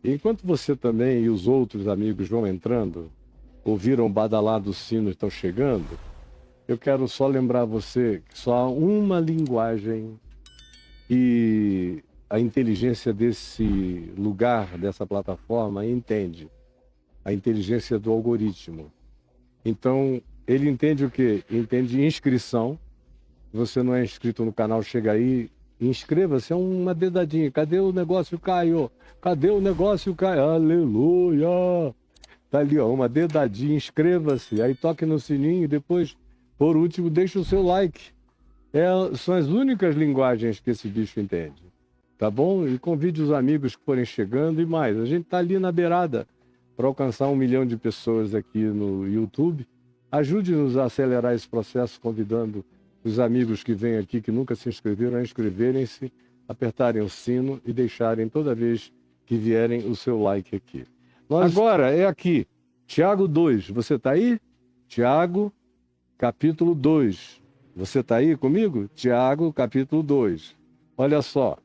Enquanto você também e os outros amigos vão entrando, ouviram o badalar do sino e estão chegando, eu quero só lembrar você que só há uma linguagem e a inteligência desse lugar, dessa plataforma, entende. A inteligência do algoritmo. Então, ele entende o quê? Entende inscrição. Você não é inscrito no canal, chega aí, inscreva-se, é uma dedadinha. Cadê o negócio, Caio? Cadê o negócio, Caio? Aleluia! Tá ali, ó, uma dedadinha, inscreva-se. Aí toque no sininho e depois, por último, deixe o seu like. São as únicas linguagens que esse bicho entende. Tá bom? E convide os amigos que forem chegando e mais. A gente tá ali na beirada para alcançar 1 milhão de pessoas aqui no YouTube. Ajude-nos a acelerar esse processo, convidando os amigos que vêm aqui, que nunca se inscreveram, a inscreverem-se, apertarem o sino e deixarem toda vez que vierem o seu like aqui. Agora é aqui, Tiago 2, você está aí? Tiago, capítulo 2. Você está aí comigo? Tiago, capítulo 2. Olha só,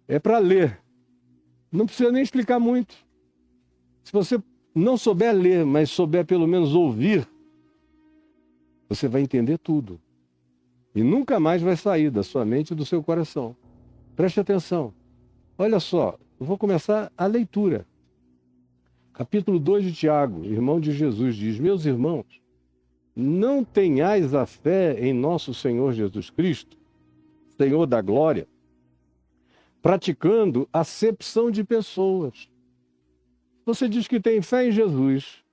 é para ler. Não precisa nem explicar muito. Se você não souber ler, mas souber pelo menos ouvir, você vai entender tudo. E nunca mais vai sair da sua mente e do seu coração. Preste atenção. Olha só, eu vou começar a leitura. Capítulo 2 de Tiago, irmão de Jesus, diz: meus irmãos, não tenhais a fé em nosso Senhor Jesus Cristo, Senhor da glória, praticando acepção de pessoas. Você diz que tem fé em Jesus,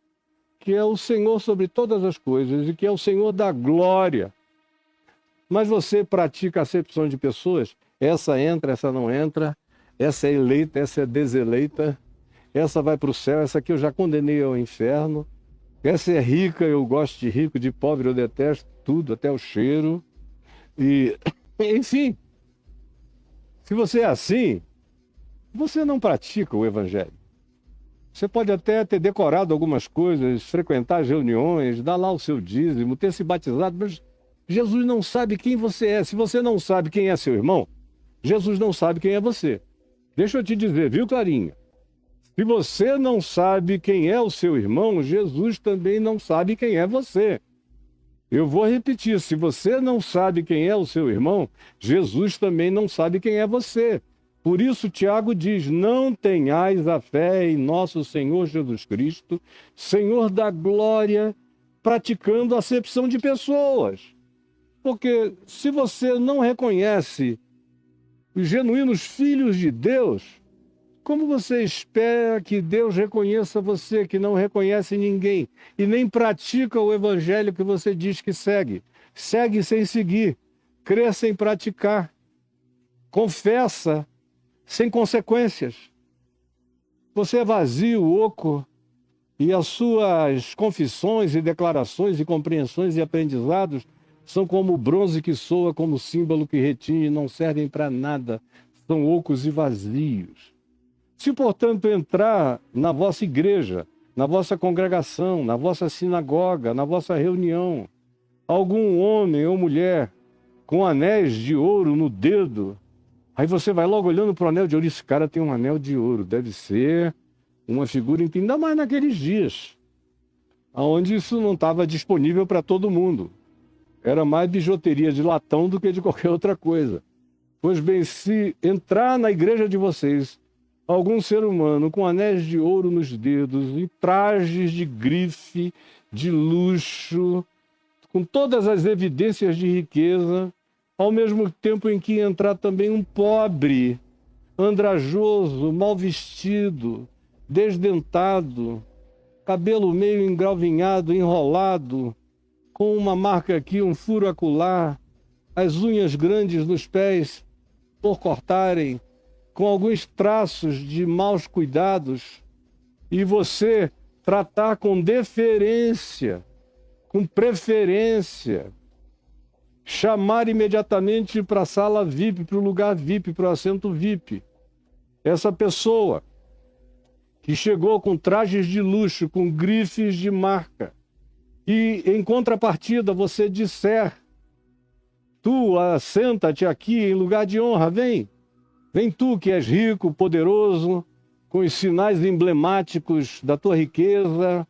que é o Senhor sobre todas as coisas e que é o Senhor da glória. Mas você pratica acepção de pessoas? Essa entra, essa não entra, essa é eleita, essa é deseleita, essa vai para o céu, essa aqui eu já condenei ao inferno, essa é rica, eu gosto de rico, de pobre eu detesto tudo, até o cheiro. E, enfim, se você é assim, você não pratica o evangelho. Você pode até ter decorado algumas coisas, frequentar as reuniões, dar lá o seu dízimo, ter se batizado, mas Jesus não sabe quem você é. Se você não sabe quem é seu irmão, Jesus não sabe quem é você. Deixa eu te dizer, viu, Clarinha? Se você não sabe quem é o seu irmão, Jesus também não sabe quem é você. Eu vou repetir, se você não sabe quem é o seu irmão, Jesus também não sabe quem é você. Por isso, Tiago diz: não tenhais a fé em nosso Senhor Jesus Cristo, Senhor da glória, praticando acepção de pessoas. Porque se você não reconhece os genuínos filhos de Deus, como você espera que Deus reconheça você, que não reconhece ninguém e nem pratica o evangelho que você diz que segue? Segue sem seguir, crê sem praticar, confessa sem consequências. Você é vazio, oco, e as suas confissões e declarações e compreensões e aprendizados são como o bronze que soa, como símbolo que retine e não servem para nada, são ocos e vazios. Se, portanto, entrar na vossa igreja, na vossa congregação, na vossa sinagoga, na vossa reunião, algum homem ou mulher com anéis de ouro no dedo, aí você vai logo olhando para o anel de ouro, esse cara tem um anel de ouro, deve ser uma figura, ainda mais naqueles dias, onde isso não estava disponível para todo mundo. Era mais bijuteria de latão do que de qualquer outra coisa. Pois bem, se entrar na igreja de vocês algum ser humano com anéis de ouro nos dedos, em trajes de grife, de luxo, com todas as evidências de riqueza, ao mesmo tempo em que entrar também um pobre, andrajoso, mal vestido, desdentado, cabelo meio engalvinhado, enrolado, com uma marca aqui, um furo acolá, as unhas grandes nos pés por cortarem, com alguns traços de maus cuidados, e você tratar com deferência, com preferência, chamar imediatamente para a sala VIP, para o lugar VIP, para o assento VIP. Essa pessoa que chegou com trajes de luxo, com grifes de marca, e em contrapartida você disser: tu, assenta-te aqui em lugar de honra, vem tu que és rico, poderoso, com os sinais emblemáticos da tua riqueza,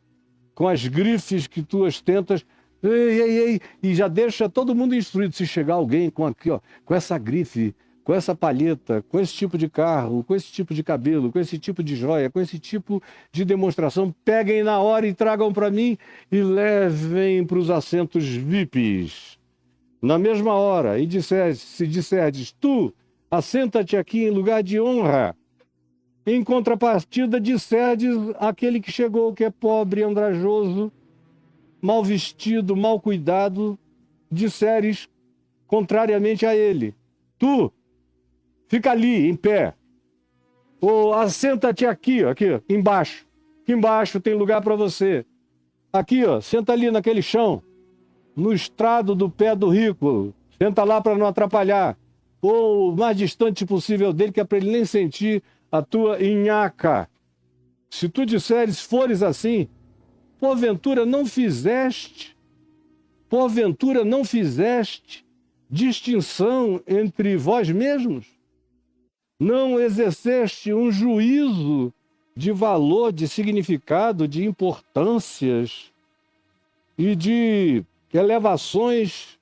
com as grifes que tu ostentas. Ei, ei, ei, e já deixa todo mundo instruído. Se chegar alguém com aqui, ó, com essa grife, com essa palheta, com esse tipo de carro, com esse tipo de cabelo, com esse tipo de joia, com esse tipo de demonstração, peguem na hora e tragam para mim e levem para os assentos VIPs. Na mesma hora, e se disserdes, tu, assenta-te aqui em lugar de honra. Em contrapartida, disserdes aquele que chegou, que é pobre, andrajoso, mal vestido, mal cuidado, disseres contrariamente a ele. Tu, fica ali, em pé. Ou assenta-te aqui, aqui, embaixo. Aqui embaixo tem lugar para você. Aqui, ó, senta ali naquele chão, no estrado do pé do rico. Senta lá para não atrapalhar. Ou o mais distante possível dele, que é para ele nem sentir a tua nhaca. Se tu disseres, fores assim, porventura não fizeste distinção entre vós mesmos? Não exerceste um juízo de valor, de significado, de importâncias e de elevações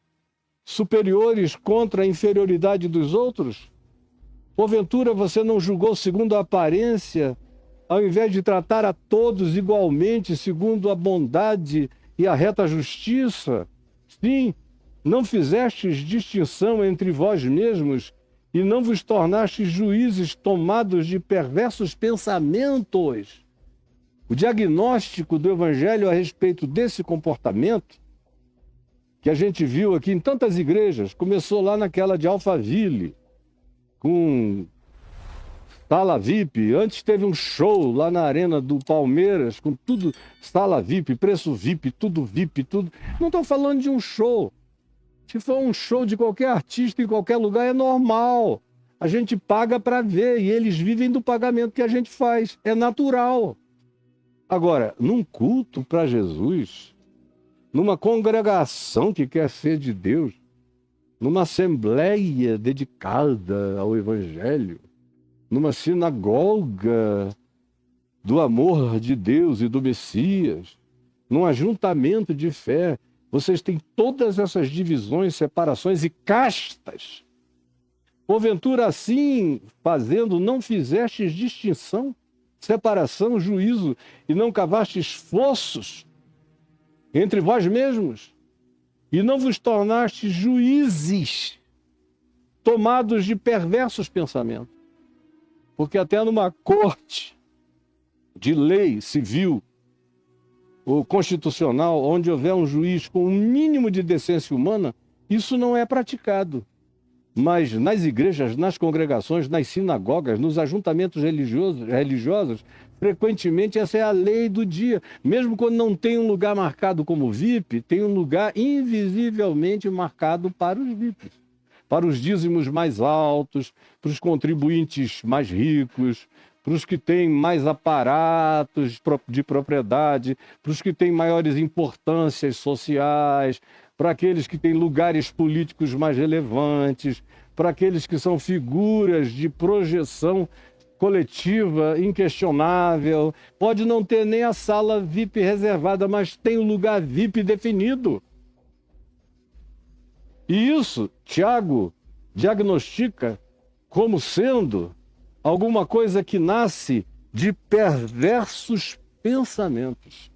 superiores contra a inferioridade dos outros? Porventura você não julgou segundo a aparência, ao invés de tratar a todos igualmente, segundo a bondade e a reta justiça? Sim, não fizestes distinção entre vós mesmos e não vos tornastes juízes tomados de perversos pensamentos. O diagnóstico do Evangelho a respeito desse comportamento, que a gente viu aqui em tantas igrejas, começou lá naquela de Alphaville, com sala VIP. Antes teve um show lá na arena do Palmeiras, com tudo, sala VIP, preço VIP, tudo. Não estou falando de um show. Se for um show de qualquer artista em qualquer lugar, é normal. A gente paga para ver e eles vivem do pagamento que a gente faz. É natural. Agora, num culto para Jesus, numa congregação que quer ser de Deus, numa assembleia dedicada ao Evangelho, numa sinagoga do amor de Deus e do Messias, num ajuntamento de fé, vocês têm todas essas divisões, separações e castas. Porventura, assim, fazendo, não fizestes distinção, separação, juízo, e não cavastes fossos entre vós mesmos? E não vos tornastes juízes tomados de perversos pensamentos? Porque até numa corte de lei civil ou constitucional, onde houver um juiz com um mínimo de decência humana, isso não é praticado. Mas nas igrejas, nas congregações, nas sinagogas, nos ajuntamentos religiosos, frequentemente essa é a lei do dia. Mesmo quando não tem um lugar marcado como VIP, tem um lugar invisivelmente marcado para os VIPs. Para os dízimos mais altos, para os contribuintes mais ricos, para os que têm mais aparatos de propriedade, para os que têm maiores importâncias sociais, para aqueles que têm lugares políticos mais relevantes, para aqueles que são figuras de projeção coletiva inquestionável. Pode não ter nem a sala VIP reservada, mas tem o lugar VIP definido. E isso, Tiago diagnostica como sendo alguma coisa que nasce de perversos pensamentos.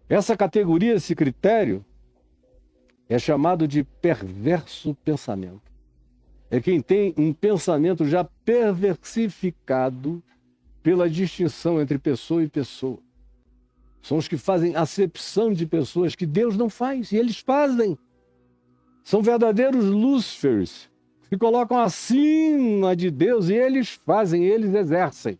Essa categoria, esse critério, é chamado de perverso pensamento. É quem tem um pensamento já perversificado pela distinção entre pessoa e pessoa. São os que fazem acepção de pessoas que Deus não faz, e eles fazem. São verdadeiros Lúcifers, se colocam acima de Deus e eles fazem, eles exercem.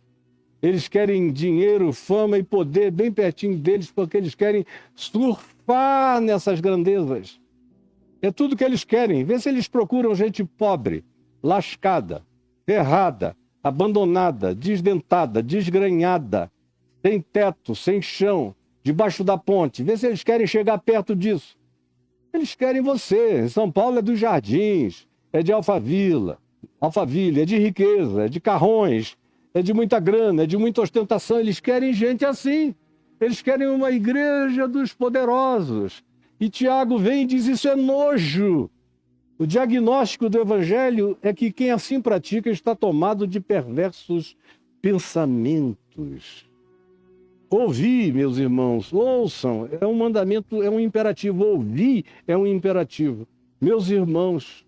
Eles querem dinheiro, fama e poder bem pertinho deles porque eles querem surfar nessas grandezas. É tudo que eles querem. Vê se eles procuram gente pobre, lascada, errada, abandonada, desdentada, desgrenhada, sem teto, sem chão, debaixo da ponte. Vê se eles querem chegar perto disso. Eles querem você. São Paulo é dos jardins, é de Alphaville, é de riqueza, é de carrões, é de muita grana, é de muita ostentação. Eles querem gente assim. Eles querem uma igreja dos poderosos. E Tiago vem e diz, isso é nojo. O diagnóstico do evangelho é que quem assim pratica está tomado de perversos pensamentos. Ouvi, meus irmãos, ouçam, é um mandamento, é um imperativo. Ouvir é um imperativo. Meus irmãos,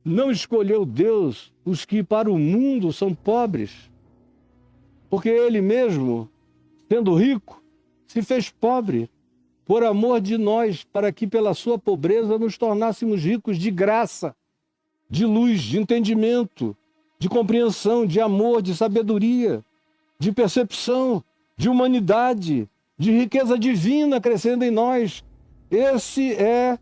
não escolheu Deus os que para o mundo são pobres, porque Ele mesmo, sendo rico, se fez pobre por amor de nós, para que pela sua pobreza nos tornássemos ricos de graça, de luz, de entendimento, de compreensão, de amor, de sabedoria, de percepção, de humanidade, de riqueza divina crescendo em nós. Esse é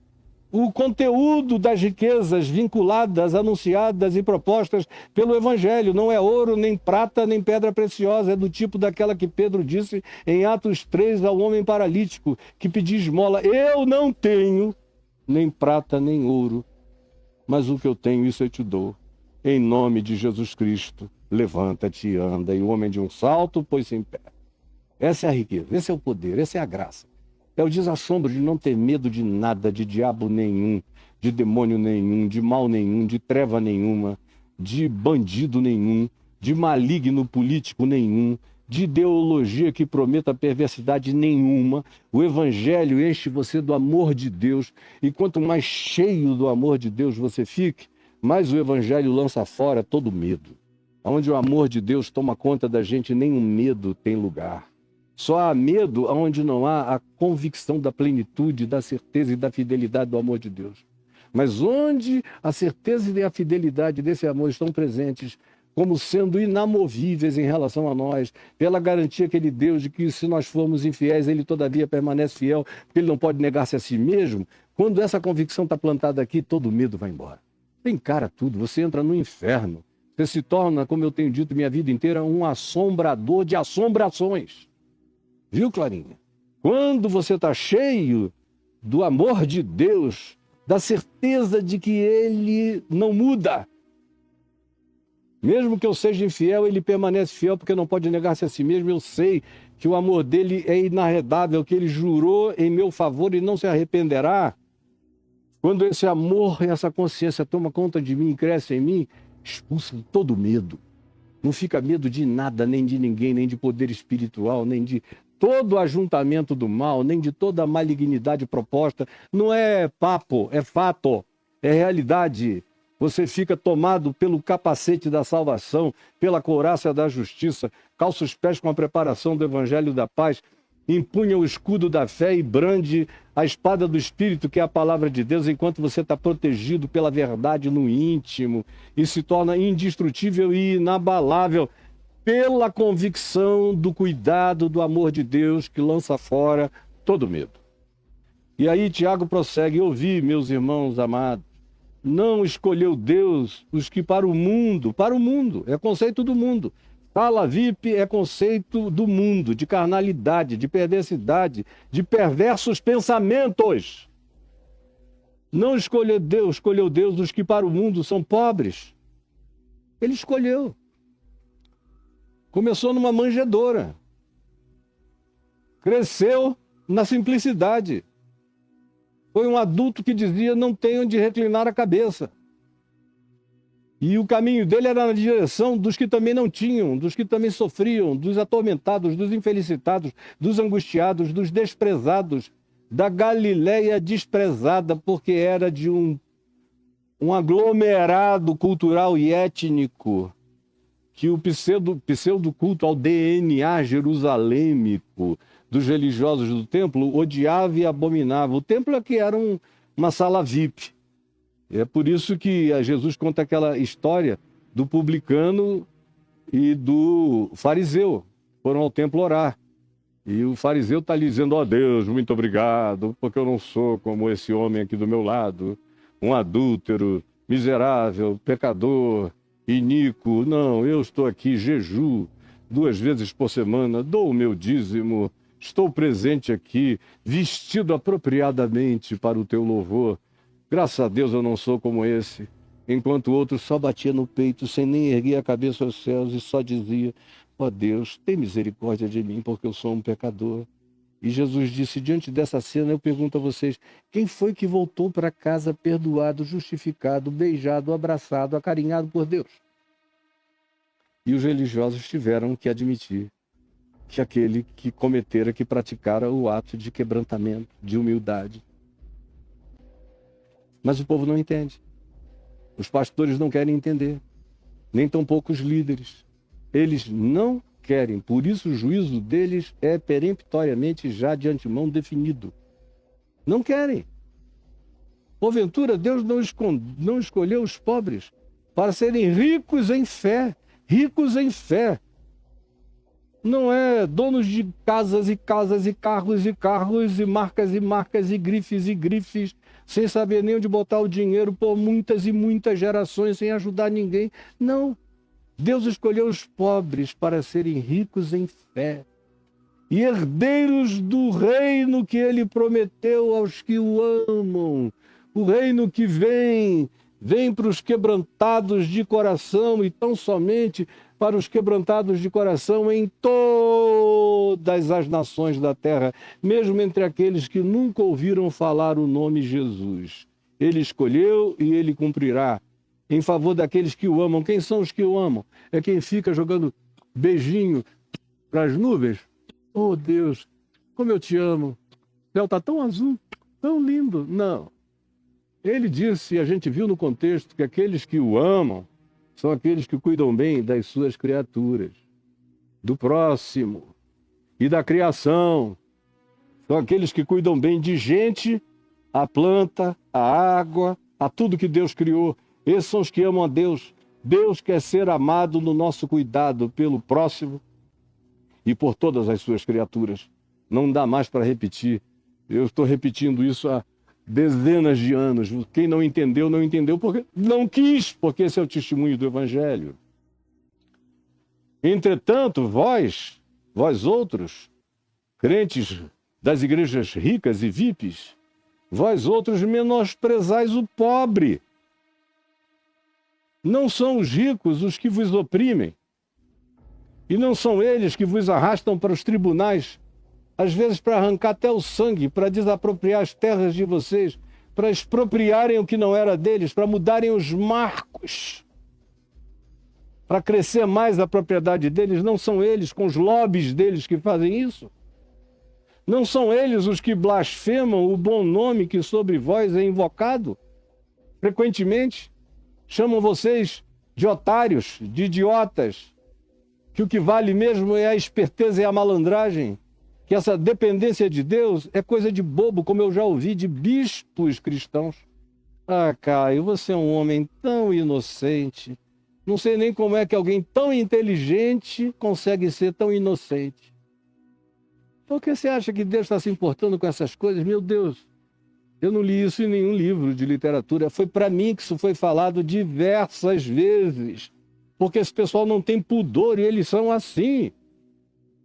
o conteúdo das riquezas vinculadas, anunciadas e propostas pelo Evangelho. Não é ouro, nem prata, nem pedra preciosa. É do tipo daquela que Pedro disse em Atos 3 ao homem paralítico, que pediu esmola. Eu não tenho nem prata, nem ouro, mas o que eu tenho, isso eu te dou. Em nome de Jesus Cristo, levanta-te e anda. E o homem de um salto pôs-se em pé. Essa é a riqueza, esse é o poder, essa é a graça. É o desassombro de não ter medo de nada, de diabo nenhum, de demônio nenhum, de mal nenhum, de treva nenhuma, de bandido nenhum, de maligno político nenhum, de ideologia que prometa perversidade nenhuma. O Evangelho enche você do amor de Deus, e quanto mais cheio do amor de Deus você fique, mais o Evangelho lança fora todo medo. Onde o amor de Deus toma conta da gente, nenhum medo tem lugar. Só há medo onde não há a convicção da plenitude, da certeza e da fidelidade do amor de Deus. Mas onde a certeza e a fidelidade desse amor estão presentes, como sendo inamovíveis em relação a nós, pela garantia que Ele deu de que se nós formos infiéis, Ele todavia permanece fiel, porque Ele não pode negar-se a si mesmo. Quando essa convicção está plantada aqui, todo medo vai embora. Você encara tudo, você entra no inferno. Você se torna, como eu tenho dito minha vida inteira, um assombrador de assombrações. Viu, Clarinha? Quando você está cheio do amor de Deus, da certeza de que Ele não muda. Mesmo que eu seja infiel, Ele permanece fiel porque não pode negar-se a si mesmo. Eu sei que o amor dele é inarredável, que Ele jurou em meu favor e não se arrependerá. Quando esse amor e essa consciência toma conta de mim e cresce em mim, expulsa todo medo. Não fica medo de nada, nem de ninguém, nem de poder espiritual, nem de todo ajuntamento do mal, nem de toda a malignidade proposta. Não é papo, é fato, é realidade. Você fica tomado pelo capacete da salvação, pela couraça da justiça, calça os pés com a preparação do evangelho da paz, empunha o escudo da fé e brande a espada do Espírito, que é a palavra de Deus, enquanto você está protegido pela verdade no íntimo e se torna indestrutível e inabalável pela convicção do cuidado, do amor de Deus que lança fora todo medo. E aí Tiago prossegue, ouvi, meus irmãos amados, não escolheu Deus os que para o mundo, é conceito do mundo. Sala VIP é conceito do mundo, de carnalidade, de perversidade, de perversos pensamentos. Não escolheu Deus os que para o mundo são pobres. Ele escolheu. Começou numa manjedoura. Cresceu na simplicidade. Foi um adulto que dizia, não tenho onde reclinar a cabeça. E o caminho dele era na direção dos que também não tinham, dos que também sofriam, dos atormentados, dos infelicitados, dos angustiados, dos desprezados, da Galileia desprezada, porque era de um aglomerado cultural e étnico, que o pseudo-culto ao DNA jerusalêmico dos religiosos do templo odiava e abominava. O templo é que era uma sala VIP. É por isso que Jesus conta aquela história do publicano e do fariseu. Foram ao templo orar. E o fariseu está lhe dizendo, ó Deus, muito obrigado, porque eu não sou como esse homem aqui do meu lado, um adúltero, miserável, pecador, iníquo. Não, eu estou aqui, jejuo 2 vezes por semana, dou o meu dízimo, estou presente aqui, vestido apropriadamente para o teu louvor. Graças a Deus eu não sou como esse. enquanto o outro só batia no peito, sem nem erguer a cabeça aos céus, e só dizia: ó Deus, tem misericórdia de mim, porque eu sou um pecador. E Jesus disse: diante dessa cena, eu pergunto a vocês, quem foi que voltou para casa perdoado, justificado, beijado, abraçado, acarinhado por Deus? E os religiosos tiveram que admitir que aquele que cometera, que praticara o ato de quebrantamento, de humildade. Mas o povo não entende. Os pastores não querem entender, nem tampouco os líderes. Eles não querem, por isso o juízo deles é peremptoriamente já de antemão definido. Não querem. Porventura, Deus não escolheu os pobres para serem ricos em fé. Ricos em fé. Não é donos de casas e casas e carros e marcas e marcas e grifes, sem saber nem onde botar o dinheiro por muitas e muitas gerações, sem ajudar ninguém. Não. Deus escolheu os pobres para serem ricos em fé e herdeiros do reino que ele prometeu aos que o amam. O reino que vem para os quebrantados de coração, e tão somente para os quebrantados de coração em todas as nações da terra, mesmo entre aqueles que nunca ouviram falar o nome Jesus. Ele escolheu e ele cumprirá em favor daqueles que o amam. Quem são os que o amam? É quem fica jogando beijinho para as nuvens. Oh Deus, como eu te amo. O céu está tão azul, tão lindo. Não. Ele disse, e a gente viu no contexto, que aqueles que o amam são aqueles que cuidam bem das suas criaturas, do próximo e da criação. São aqueles que cuidam bem de gente, a planta, a água, a tudo que Deus criou. Esses são os que amam a Deus. Deus quer ser amado no nosso cuidado pelo próximo e por todas as suas criaturas. Não dá mais para repetir. Eu estou repetindo isso há dezenas de anos. Quem não entendeu, não entendeu porque não quis, porque esse é o testemunho do Evangelho. Entretanto, vós outros, crentes das igrejas ricas e VIPs, vós outros menosprezais o pobre. Não são os ricos os que vos oprimem, e não são eles que vos arrastam para os tribunais, às vezes para arrancar até o sangue, para desapropriar as terras de vocês, para expropriarem o que não era deles, para mudarem os marcos, para crescer mais a propriedade deles. Não são eles, com os lobbies deles, que fazem isso? Não são eles os que blasfemam o bom nome que sobre vós é invocado? Frequentemente, chamam vocês de otários, de idiotas, que o que vale mesmo é a esperteza e a malandragem, que essa dependência de Deus é coisa de bobo, como eu já ouvi de bispos cristãos. Ah, Caio, você é um homem tão inocente. Não sei nem como é que alguém tão inteligente consegue ser tão inocente. Por que você acha que Deus está se importando com essas coisas? Meu Deus, eu não li isso em nenhum livro de literatura. Foi para mim que isso foi falado diversas vezes. Porque esse pessoal não tem pudor e eles são assim.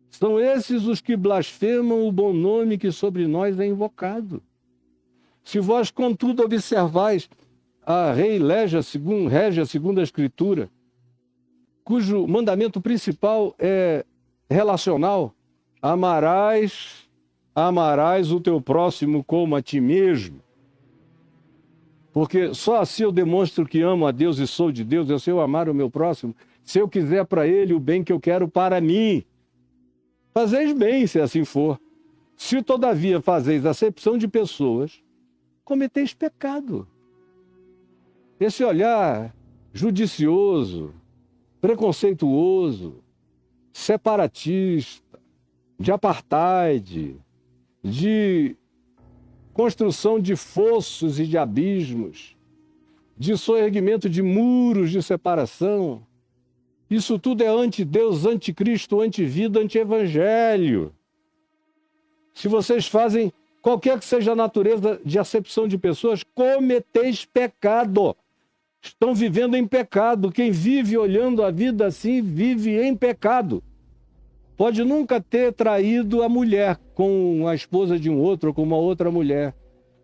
São esses os que blasfemam o bom nome que sobre nós é invocado. Se vós, contudo, observais a rege a segunda Escritura, cujo mandamento principal é relacional, amarás o teu próximo como a ti mesmo. Porque só assim eu demonstro que amo a Deus e sou de Deus, se eu amar o meu próximo, se eu quiser para ele o bem que eu quero para mim. Fazeis bem, se assim for. Se, todavia, fazeis acepção de pessoas, cometeis pecado. Esse olhar judicioso, preconceituoso, separatista, de apartheid, de construção de fossos e de abismos, de soerguimento de muros de separação. Isso tudo é anti-Deus, anticristo, antivida, anti-evangelho. Se vocês fazem qualquer que seja a natureza de acepção de pessoas, cometeis pecado. Estão vivendo em pecado. Quem vive olhando a vida assim, vive em pecado. Pode nunca ter traído a mulher com a esposa de um outro ou com uma outra mulher,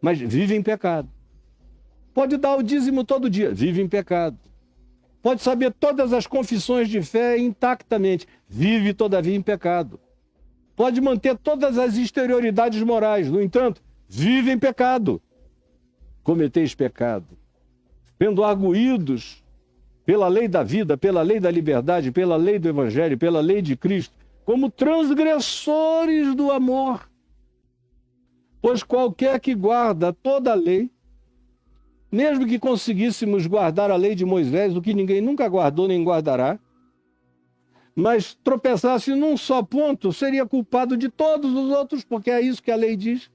mas vive em pecado. Pode dar o dízimo todo dia, vive em pecado. Pode saber todas as confissões de fé intactamente, vive todavia em pecado. Pode manter todas as exterioridades morais, no entanto, vive em pecado. Cometeis pecado, sendo arguídos pela lei da vida, pela lei da liberdade, pela lei do Evangelho, pela lei de Cristo, como transgressores do amor. Pois qualquer que guarda toda a lei, mesmo que conseguíssemos guardar a lei de Moisés, o que ninguém nunca guardou nem guardará, mas tropeçasse num só ponto, seria culpado de todos os outros, porque é isso que a lei diz.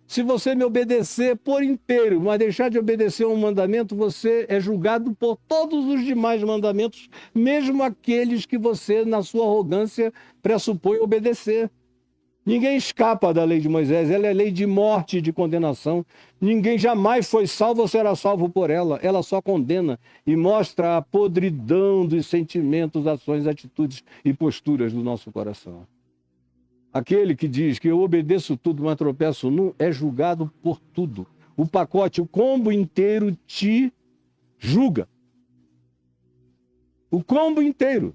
Se você me obedecer por inteiro, mas deixar de obedecer um mandamento, você é julgado por todos os demais mandamentos, mesmo aqueles que você, na sua arrogância, pressupõe obedecer. Ninguém escapa da lei de Moisés, ela é lei de morte e de condenação. Ninguém jamais foi salvo ou será salvo por ela. Ela só condena e mostra a podridão dos sentimentos, ações, atitudes e posturas do nosso coração. Aquele que diz que eu obedeço tudo, mas tropeço num, é julgado por tudo. O pacote, o combo inteiro te julga. O combo inteiro.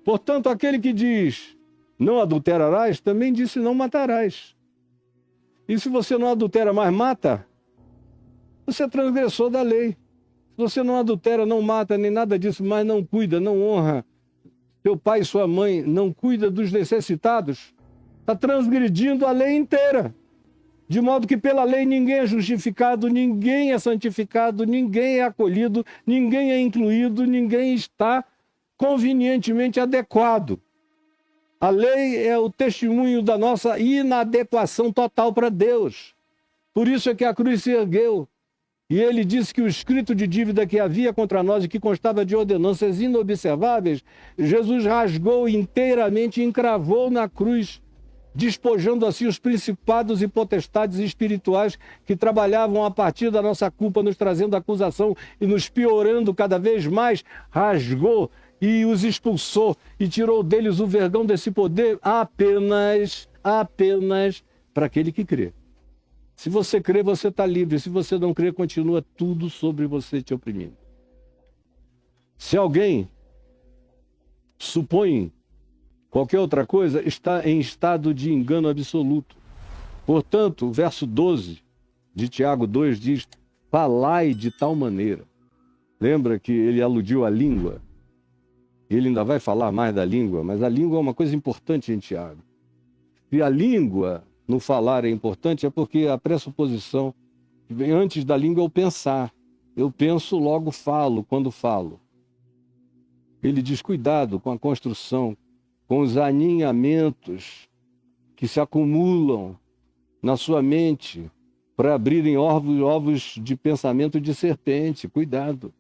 Portanto, aquele que diz não adulterarás, também disse não matarás. E se você não adultera, mas mata, você é transgressor da lei. Se você não adultera, não mata, nem nada disso, mas não cuida, não honra teu pai e sua mãe, não cuida dos necessitados, está transgredindo a lei inteira. De modo que pela lei ninguém é justificado, ninguém é santificado, ninguém é acolhido, ninguém é incluído, ninguém está convenientemente adequado. A lei é o testemunho da nossa inadequação total para Deus. Por isso é que a cruz se ergueu. E ele disse que o escrito de dívida que havia contra nós e que constava de ordenanças inobserváveis, Jesus rasgou inteiramente e encravou na cruz, despojando assim os principados e potestades espirituais que trabalhavam a partir da nossa culpa, nos trazendo acusação e nos piorando cada vez mais. Rasgou e os expulsou e tirou deles o vergão desse poder apenas para aquele que crê. Se você crê, você está livre. Se você não crê, continua tudo sobre você te oprimindo. Se alguém supõe qualquer outra coisa, está em estado de engano absoluto. Portanto, o verso 12 de Tiago 2 diz: falai de tal maneira. Lembra que ele aludiu à língua? Ele ainda vai falar mais da língua, mas a língua é uma coisa importante em Tiago. E a língua no falar é importante, é porque a pressuposição que vem antes da língua é o pensar. Eu penso, logo falo, quando falo. Ele diz: cuidado com a construção, com os aninhamentos que se acumulam na sua mente para abrirem ovos de pensamento de serpente. Cuidado,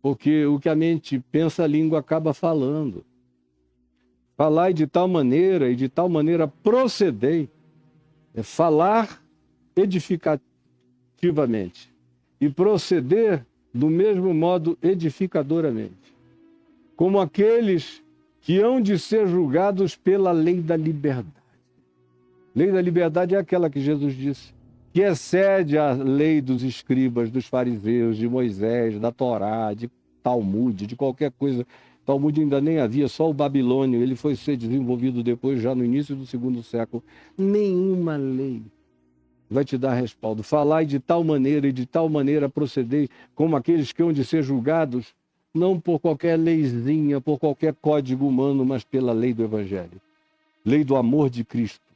porque o que a mente pensa, a língua acaba falando. Falai de tal maneira e de tal maneira procedei. É falar edificativamente e proceder do mesmo modo edificadoramente, como aqueles que hão de ser julgados pela lei da liberdade. Lei da liberdade é aquela que Jesus disse, que excede a lei dos escribas, dos fariseus, de Moisés, da Torá, de Talmud, de qualquer coisa. Talmud ainda nem havia, só o babilônio, ele foi ser desenvolvido depois, já no início do 2º século. Nenhuma lei vai te dar respaldo. Falai de tal maneira e de tal maneira procedei, como aqueles que hão de ser julgados, não por qualquer leizinha, por qualquer código humano, mas pela lei do Evangelho. Lei do amor de Cristo.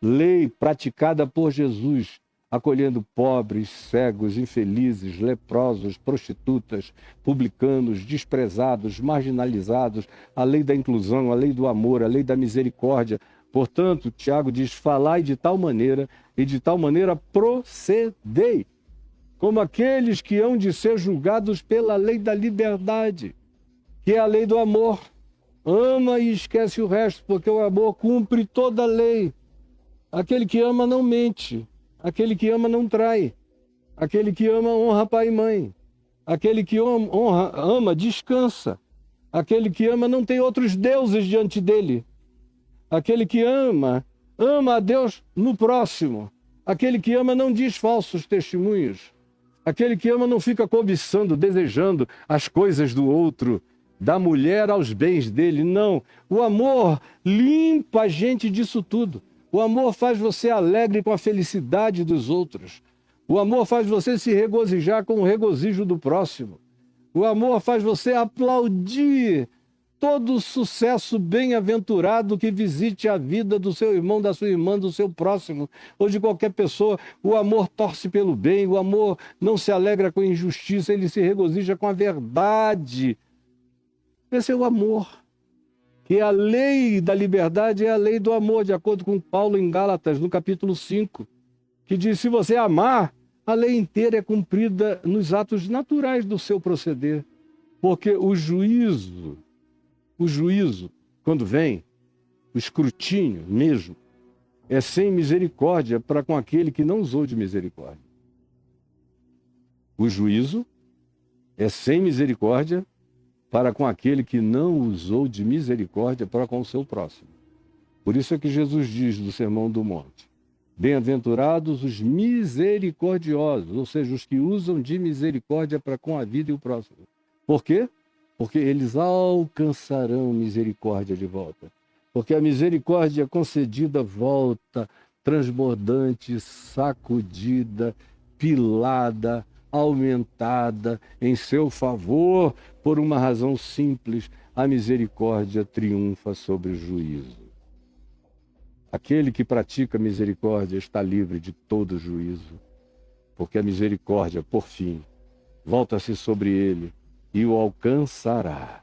Lei praticada por Jesus, acolhendo pobres, cegos, infelizes, leprosos, prostitutas, publicanos, desprezados, marginalizados, a lei da inclusão, a lei do amor, a lei da misericórdia. Portanto, Tiago diz: falai de tal maneira e de tal maneira procedei, como aqueles que hão de ser julgados pela lei da liberdade, que é a lei do amor. Ama e esquece o resto, porque o amor cumpre toda a lei. Aquele que ama não mente. Aquele que ama não trai. Aquele que ama honra pai e mãe. Aquele que ama descansa. Aquele que ama não tem outros deuses diante dele. Aquele que ama a Deus no próximo. Aquele que ama não diz falsos testemunhos. Aquele que ama não fica cobiçando, desejando as coisas do outro, da mulher aos bens dele. Não. O amor limpa a gente disso tudo. O amor faz você alegre com a felicidade dos outros. O amor faz você se regozijar com o regozijo do próximo. O amor faz você aplaudir todo o sucesso bem-aventurado que visite a vida do seu irmão, da sua irmã, do seu próximo, ou de qualquer pessoa. O amor torce pelo bem, o amor não se alegra com injustiça, ele se regozija com a verdade. Esse é o amor. Que a lei da liberdade é a lei do amor, de acordo com Paulo em Gálatas, no capítulo 5, que diz: se você amar, a lei inteira é cumprida nos atos naturais do seu proceder. Porque o juízo, quando vem, o escrutínio mesmo, é sem misericórdia para com aquele que não usou de misericórdia. O juízo é sem misericórdia para com aquele que não usou de misericórdia para com o seu próximo. Por isso é que Jesus diz no Sermão do Monte: bem-aventurados os misericordiosos, ou seja, os que usam de misericórdia para com a vida e o próximo. Por quê? Porque eles alcançarão misericórdia de volta. Porque a misericórdia concedida volta transbordante, sacudida, pilada, aumentada em seu favor, por uma razão simples: a misericórdia triunfa sobre o juízo. Aquele que pratica misericórdia está livre de todo juízo, porque a misericórdia, por fim, volta-se sobre ele e o alcançará.